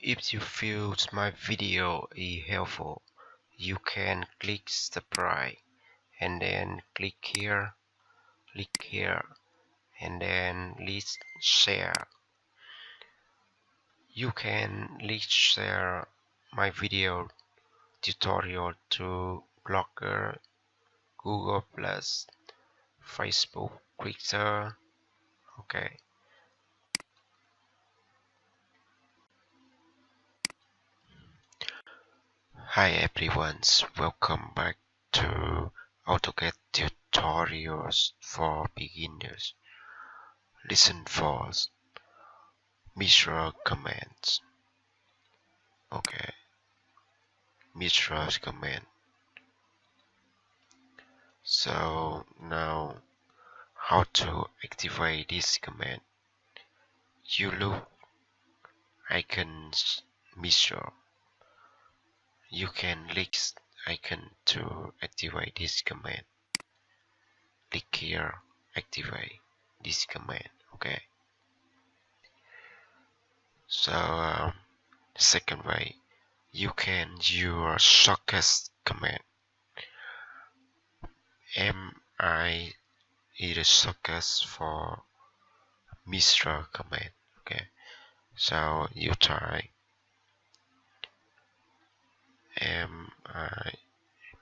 If you feel my video is helpful, you can click subscribe and then click here, and then list share. You can list share my video tutorial to Blogger, Google Plus, Facebook, Twitter. Okay. Hi everyone, welcome back to AutoCAD tutorials for beginners. Listen for measure commands. Okay, measure command. So now how to activate this command? You look icons measure. You can click icon to activate this command. Click here, activate this command. Okay. So second way, you can use shortcut command. MI is a shortcut for Mistral command. Okay, so you try MI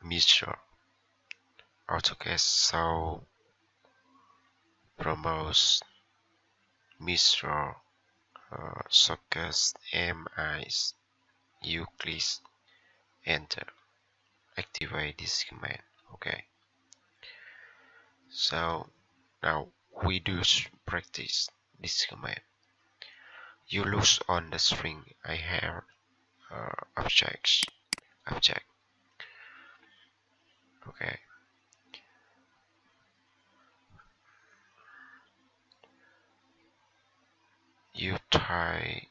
Mistral AutoCAD. So promotes Mistral shortcut MI. You click enter, activate this command. Okay. So now we do practice this command. You look on the string. I have object. Okay. You try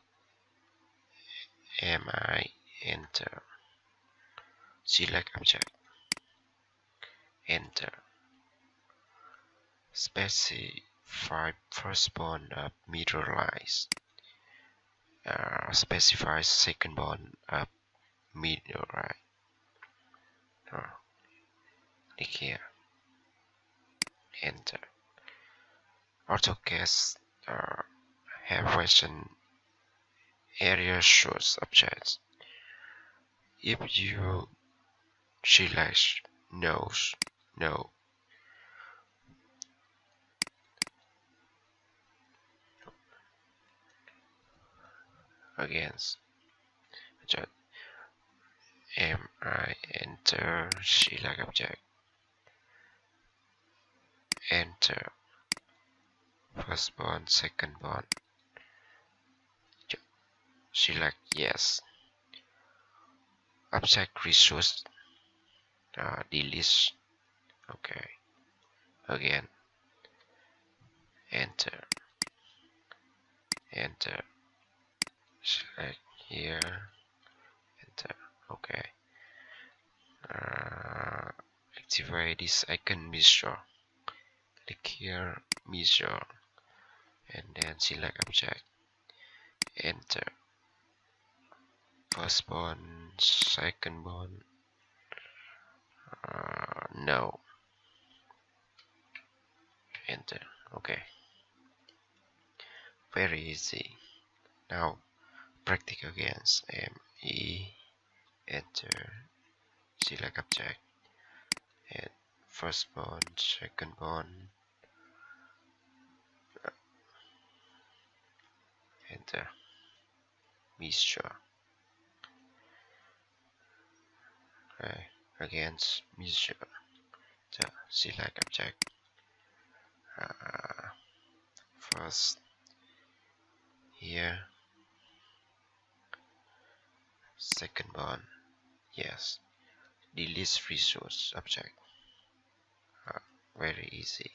MI enter. Select object. Enter. Specify first bond of middle lines. Specify second bond of middle right. Click here. Enter. AutoCAD have version area shows objects. If you select no, against object MI enter, select object, enter, first bond, second bond, select yes, object resource, delete, okay, again, enter, select here, enter, okay, activate this icon measure, click here, measure, and then select object, enter, first bond, second bond, no, enter, okay, very easy. Now practice against ME, enter, select object, and first bond, second bond, enter, measure, okay, against measure, select object, first here, second bond, yes, delete resource object, very easy.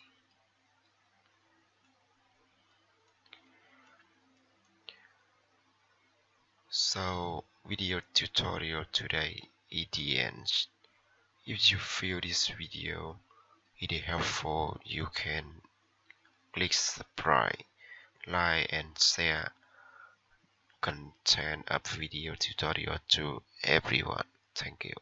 So video tutorial today is the end. If you feel this video is helpful, you can click subscribe, like and share content of video tutorial to everyone. Thank you.